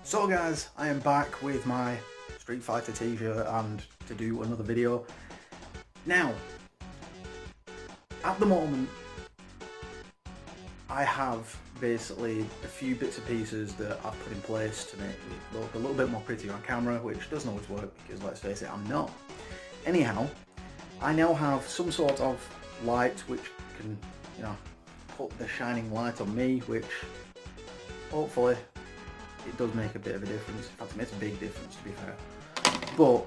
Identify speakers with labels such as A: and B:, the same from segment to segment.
A: So guys, I am back with my Street Fighter t-shirt and to do another video. Now, at the moment, I have basically a few bits and pieces that I've put in place to make it look a little bit more prettier on camera, which doesn't always work because let's face it, I'm not. Anyhow, I now have some sort of light which can, put the shining light on me, which hopefully it does make a bit of a difference. In fact, it makes a big difference, to be fair. But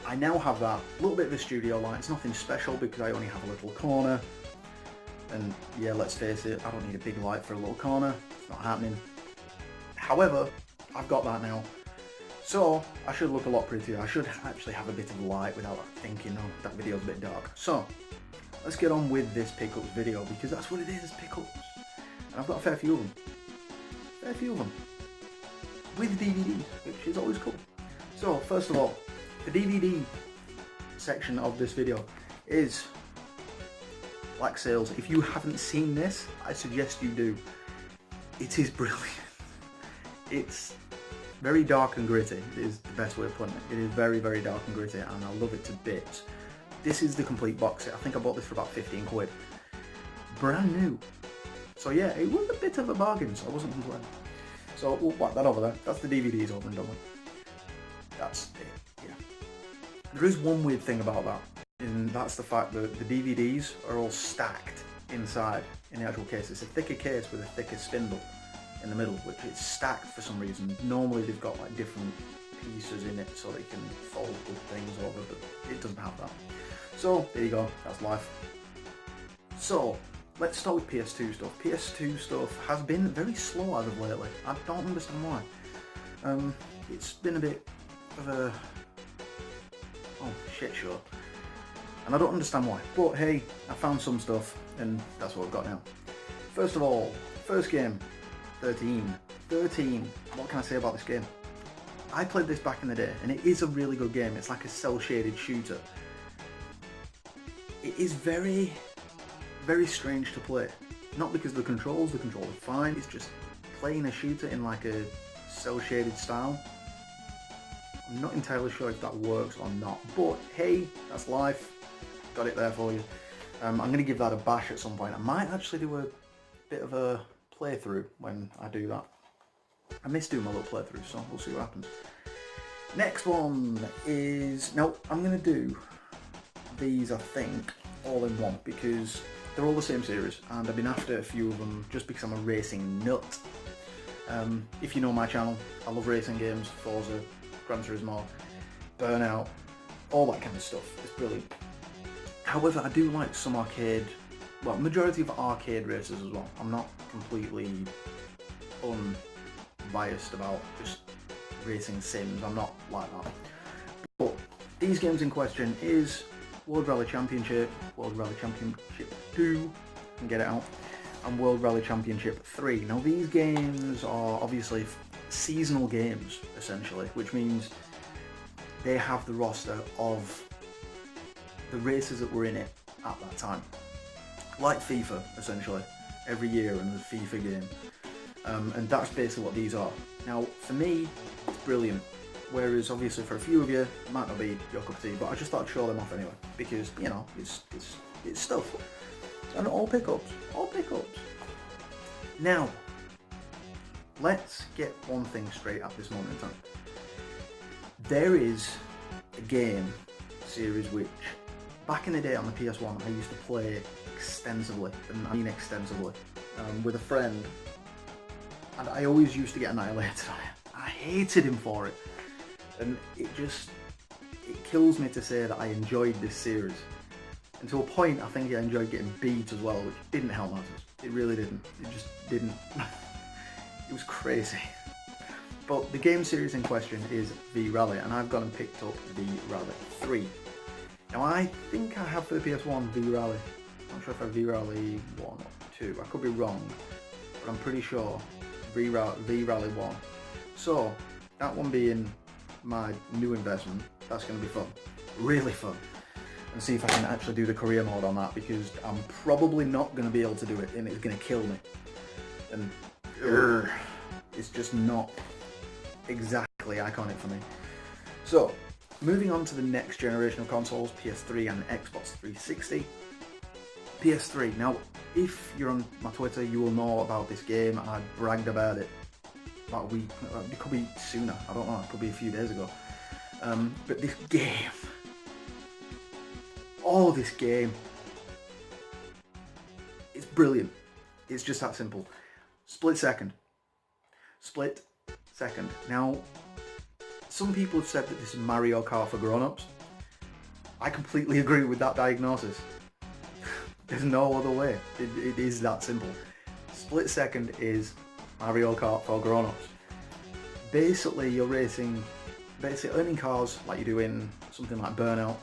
A: I now have that little bit of a studio light. It's nothing special because I only have a little corner. And yeah, let's face it, I don't need a big light for a little corner. It's not happening. However, I've got that now. So I should look a lot prettier. I should actually have a bit of light without thinking, oh, that video's a bit dark. So let's get on with this pickups video because that's what it is, pickups. And I've got a fair few of them. With DVDs, which is always cool. So first of all, the DVD section of this video is Black Sails. If you haven't seen this, I suggest you do. It is brilliant. It's very dark and gritty, is the best way of putting it. It is very, very dark and gritty and I love it to bits. This is the complete box set. I think I bought this for about 15 quid. Brand new. So yeah, it was a bit of a bargain, so I wasn't complaining. So we'll whack that over there. That's the DVDs over and done with. That's it, yeah. There is one weird thing about that, and that's the fact that the DVDs are all stacked inside in the actual case. It's a thicker case with a thicker spindle in the middle, which is stacked for some reason. Normally they've got like different pieces in it so they can fold the things over, but it doesn't have that. So there you go, that's life. So let's start with PS2 stuff. PS2 stuff has been very slow as of lately. I don't understand why. It's been a bit of a shit show. And I don't understand why. But hey, I found some stuff and that's what I've got now. First of all, first game, 13. 13. What can I say about this game? I played this back in the day and it is a really good game. It's like a cel-shaded shooter. It is very strange to play. Not because of the controls are fine, it's just playing a shooter in like a cel-shaded style. I'm not entirely sure if that works or not, but hey, that's life. Got it there for you. I'm going to give that a bash at some point. I might actually do a bit of a playthrough when I do that. I miss doing my little playthrough, so we'll see what happens. Next one is... No, I'm going to do these, I think, all in one because they're all the same series and I've been after a few of them just because I'm a racing nut. If you know my channel, I love racing games, Forza, Gran Turismo, Burnout, all that kind of stuff. It's brilliant. However, I do like some arcade, well, majority of arcade races as well. I'm not completely unbiased about just racing sims, I'm not like that. But these games in question is World Rally Championship, World Rally Championship 2, and get it out, and World Rally Championship 3. Now these games are obviously seasonal games, essentially, which means they have the roster of the races that were in it at that time. Like FIFA, essentially, every year in the FIFA game. And that's basically what these are. Now, for me, it's brilliant. Whereas obviously for a few of you, it might not be your cup of tea, but I just thought I'd show them off anyway, because, you know, it's stuff. And all pickups. Now, let's get one thing straight at this moment in time. There is a game series which, back in the day on the PS1, I used to play extensively, and I mean extensively, with a friend, and I always used to get annihilated on it. I hated him for it. And it kills me to say that I enjoyed this series. And to a point, I think I enjoyed getting beat as well, which didn't help matters. It really didn't. It just didn't. It was crazy. But the game series in question is V-Rally, and I've gone and picked up V-Rally 3. Now I think I have for the PS1 V-Rally. I'm not sure if I have V-Rally 1 or 2. I could be wrong, but I'm pretty sure V-Rally 1. So, that one being my new investment, that's going to be fun, really fun, and see if I can actually do the career mode on that, because I'm probably not going to be able to do it and it's going to kill me, and it's just not exactly iconic for me. So, moving on to the next generation of consoles, PS3 and Xbox 360. PS3. Now, if you're on my Twitter, you will know about this game. I bragged about it about a week. It could be sooner. I don't know. It could be a few days ago. But this game. Oh, this game. It's brilliant. It's just that simple. Split second. Split second. Now, some people have said that this is Mario Kart for grown-ups. I completely agree with that diagnosis. There's no other way. It is that simple. Split second is Mario Kart for grown-ups. Basically, you're racing, earning cars like you do in something like Burnout.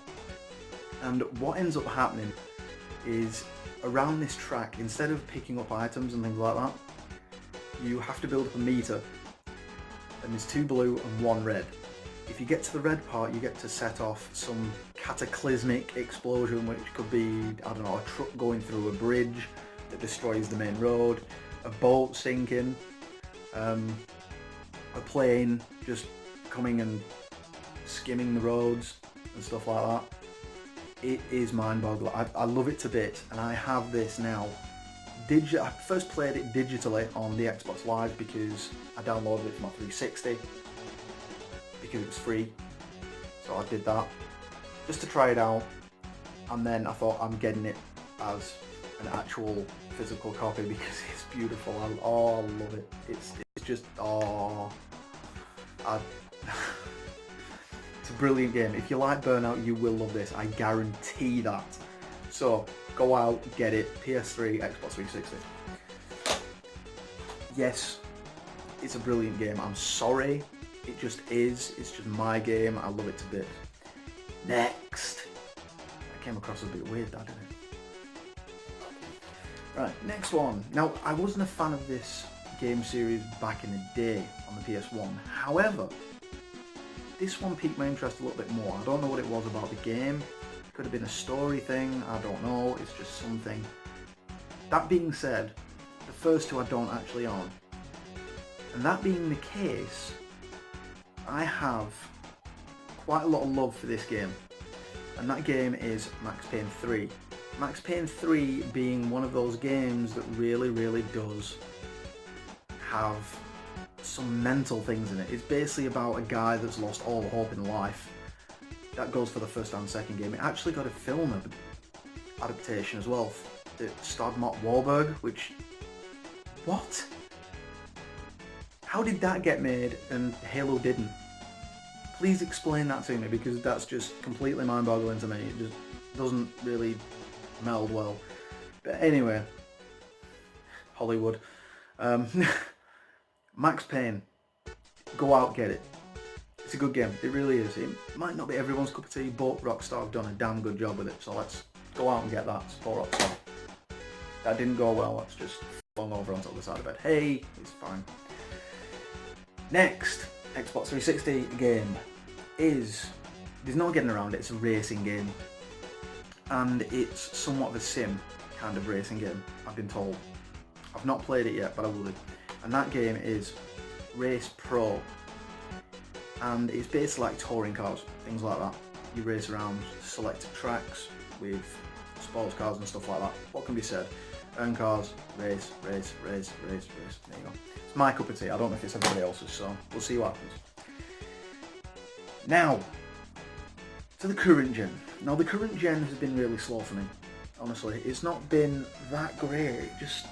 A: And what ends up happening is around this track, instead of picking up items and things like that, you have to build up a meter. And there's 2 blue and 1 red. If you get to the red part, you get to set off some cataclysmic explosion, which could be, I don't know, a truck going through a bridge that destroys the main road, a boat sinking, a plane just coming and skimming the roads and stuff like that. It is mind-boggling. I love it to bits, and I have this now. I first played it digitally on the Xbox Live because I downloaded it for my 360 because it was free. So I did that just to try it out, and then I thought I'm getting it as an actual physical copy because it's beautiful. I love it. It's just it's a brilliant game. If you like Burnout, you will love this. I guarantee that. So go out, get it. PS3, Xbox 360. Yes, it's a brilliant game. I'm sorry. It just is. It's just my game. I love it to bits. Next. That came across as a bit weird, that, didn't it? Right, next one. Now, I wasn't a fan of this game series back in the day on the PS1. However, this one piqued my interest a little bit more. I don't know what it was about the game. It could have been a story thing. I don't know. It's just something. That being said, the first 2 I don't actually own. And that being the case, I have quite a lot of love for this game. And that game is Max Payne 3. Max Payne 3 being one of those games that really, really does have some mental things in it. It's basically about a guy that's lost all hope in life. That goes for the first and second game. It actually got a film adaptation as well. It starred Mark Wahlberg, which... What? How did that get made and Halo didn't? Please explain that to me, because that's just completely mind-boggling to me. It just doesn't really meld well. But anyway, Hollywood. Max Payne. Go out, get it. It's a good game. It really is. It might not be everyone's cup of tea, but Rockstar have done a damn good job with it. So let's go out and get that. Support Rockstar. That didn't go well. Let's just flung over onto the side of the bed. Hey, it's fine. Next, Xbox 360 game is, there's no getting around it, it's a racing game. And it's somewhat of a sim kind of racing game, I've been told. I've not played it yet, but I will do. And that game is Race Pro. And it's basically like touring cars, things like that. You race around selected tracks with sports cars and stuff like that. What can be said? Earn cars, race, race, race, race, race. There you go. It's my cup of tea. I don't know if it's everybody else's, so we'll see what happens. Now, to the current gen. Now, the current gen has been really slow for me, honestly. It's not been that great. It just...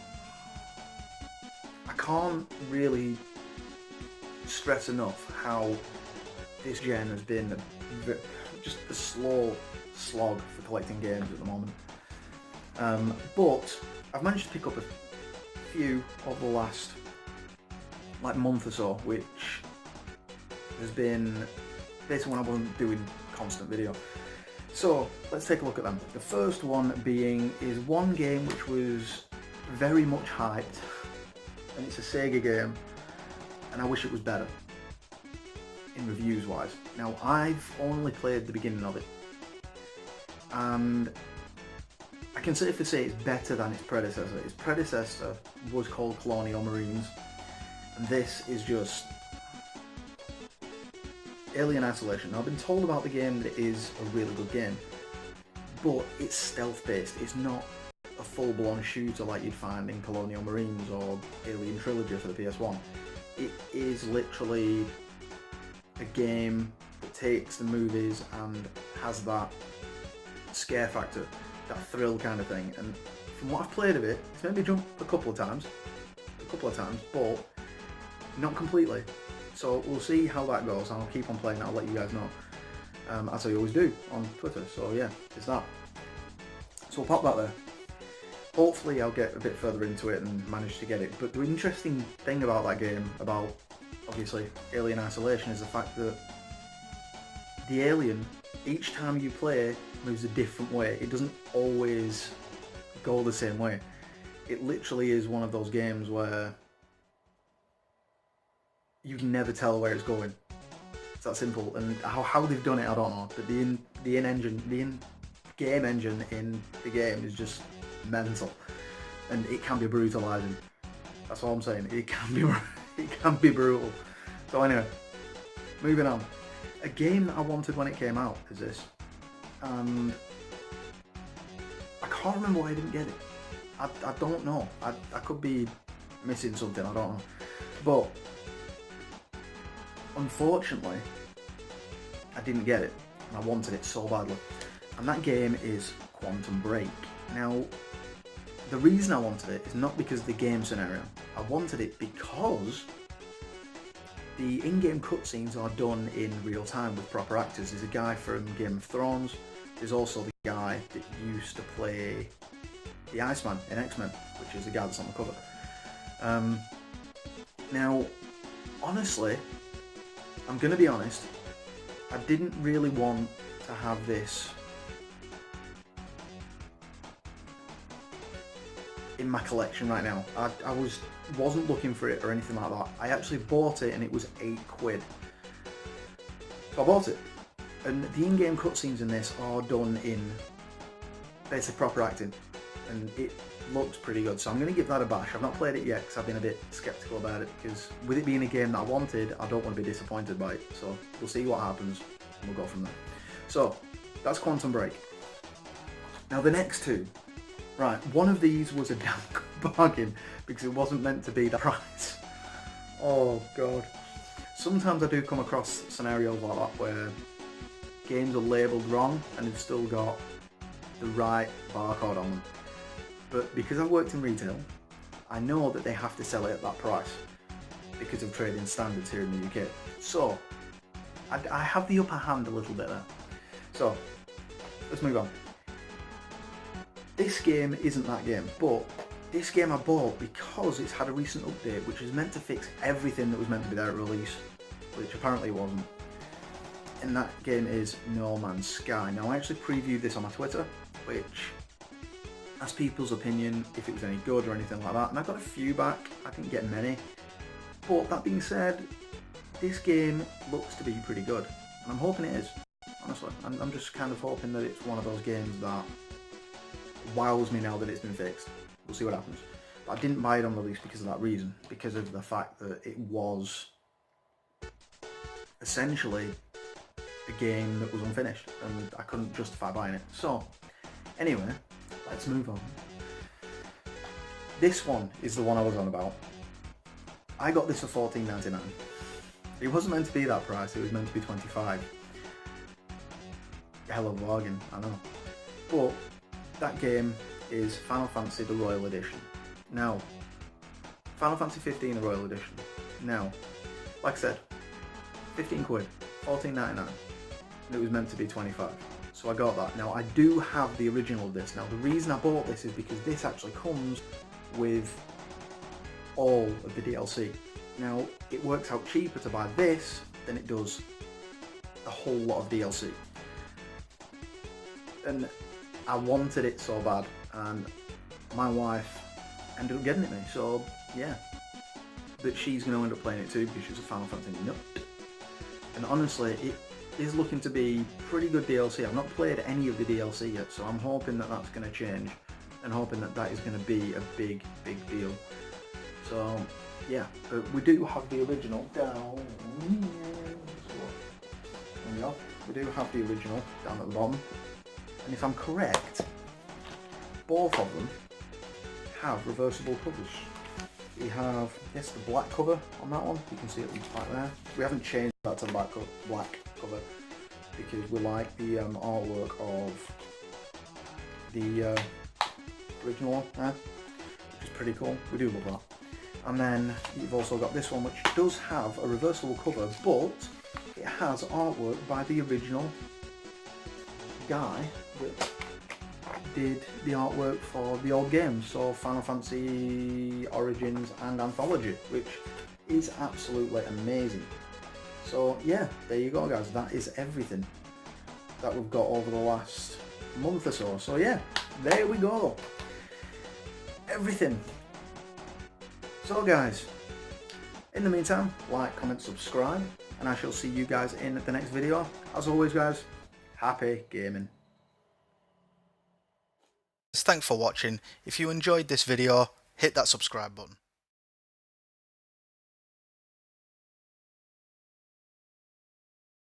A: I can't really stress enough how this gen has been just a slow slog for collecting games at the moment. But I've managed to pick up a few over the last month or so, which has been basically when I wasn't doing constant video. So let's take a look at them. The first one being is one game which was very much hyped, and it's a Sega game, and I wish it was better in reviews wise. Now, I've only played the beginning of it, and I can safely say it's better than its predecessor. Its predecessor was called Colonial Marines, and this is just Alien Isolation. Now, I've been told about the game that it is a really good game, but it's stealth based. It's not a full-blown shooter like you'd find in Colonial Marines or Alien Trilogy for the PS1. It is literally a game that takes the movies and has that scare factor, that thrill kind of thing. And from what I've played of it, it's made me jump a couple of times, but not completely. So we'll see how that goes. I'll keep on playing. I'll let you guys know, as I always do on Twitter. So yeah, it's that. So we'll pop that there. Hopefully I'll get a bit further into it and manage to get it. But the interesting thing about that game, about obviously Alien Isolation, is the fact that the alien, each time you play, moves a different way. It doesn't always go the same way. It literally is one of those games where you can never tell where it's going. It's that simple. And how they've done it, I don't know. But the in-game engine in the game is just mental, and it can be brutalizing. That's all I'm saying. It can be brutal. So anyway, moving on. A game that I wanted when it came out is this, and I can't remember why I didn't get it. I don't know. I could be missing something. I don't know. But unfortunately, I didn't get it, and I wanted it so badly. And that game is Quantum Break. Now, the reason I wanted it is not because of the game scenario. I wanted it because the in-game cutscenes are done in real time with proper actors. There's a guy from Game of Thrones. There's also the guy that used to play the Iceman in X-Men, which is the guy that's on the cover. Now, honestly, I'm going to be honest, I didn't really want to have this in my collection right now. I wasn't looking for it or anything like that. I actually bought it and it was £8. So I bought it. And the in-game cutscenes in this are done in basically proper acting, and it looks pretty good. So I'm going to give that a bash. I've not played it yet because I've been a bit sceptical about it, because with it being a game that I wanted, I don't want to be disappointed by it. So we'll see what happens and we'll go from there. So that's Quantum Break. Now the next two. Right, one of these was a damn good bargain because it wasn't meant to be the price. Oh god. Sometimes I do come across scenarios like that where games are labelled wrong and they've still got the right barcode on them. But because I've worked in retail, I know that they have to sell it at that price because of trading standards here in the UK. So, I have the upper hand a little bit there. So, let's move on. This game isn't that game, but this game I bought because it's had a recent update which is meant to fix everything that was meant to be there at release, which apparently it wasn't. And that game is No Man's Sky. Now I actually previewed this on my Twitter, which asked people's opinion if it was any good or anything like that, and I got a few back. I didn't get many. But that being said, this game looks to be pretty good, and I'm hoping it is, honestly. I'm just kind of hoping that it's one of those games that wows me now that it's been fixed. We'll see what happens. But I didn't buy it on release because of that reason, because of the fact that it was essentially a game that was unfinished and I couldn't justify buying it. So anyway, let's move on. This one is the one I was on about. I got this for $14.99. It wasn't meant to be that price, it was meant to be $25. Hell of a bargain, I know. But that game is Final Fantasy the Royal Edition. Now, Final Fantasy 15 the Royal Edition. Now, like I said, 15 quid, $14.99, and it was meant to be 25. So I got that. Now I do have the original of this. Now the reason I bought this is because this actually comes with all of the DLC. Now it works out cheaper to buy this than it does a whole lot of DLC. And I wanted it so bad, and my wife ended up getting it me, so yeah. But she's going to end up playing it too because she's a Final Fantasy nut. And honestly, it is looking to be pretty good DLC. I've not played any of the DLC yet, so I'm hoping that that's going to change, and hoping that that is going to be a big deal. So yeah, but we do have the original down here. we do have the original down at the bottom, and if I'm correct, both of them have reversible covers. We have, yes, the black cover on that one, you can see it right there. We haven't changed that to the black cover because we like the artwork of the original one there, which is pretty cool. We do love that. And then you've also got this one, which does have a reversible cover, but it has artwork by the original guy that did the artwork for the old games, so Final Fantasy Origins and Anthology, which is absolutely amazing. So yeah, there you go guys, that is everything that we've got over the last month or so. So yeah, there we go, everything. So guys, in the meantime, like, comment, subscribe, and I shall see you guys in the next video. As always guys, happy gaming. Thanks for watching. If you enjoyed this video, hit that subscribe button.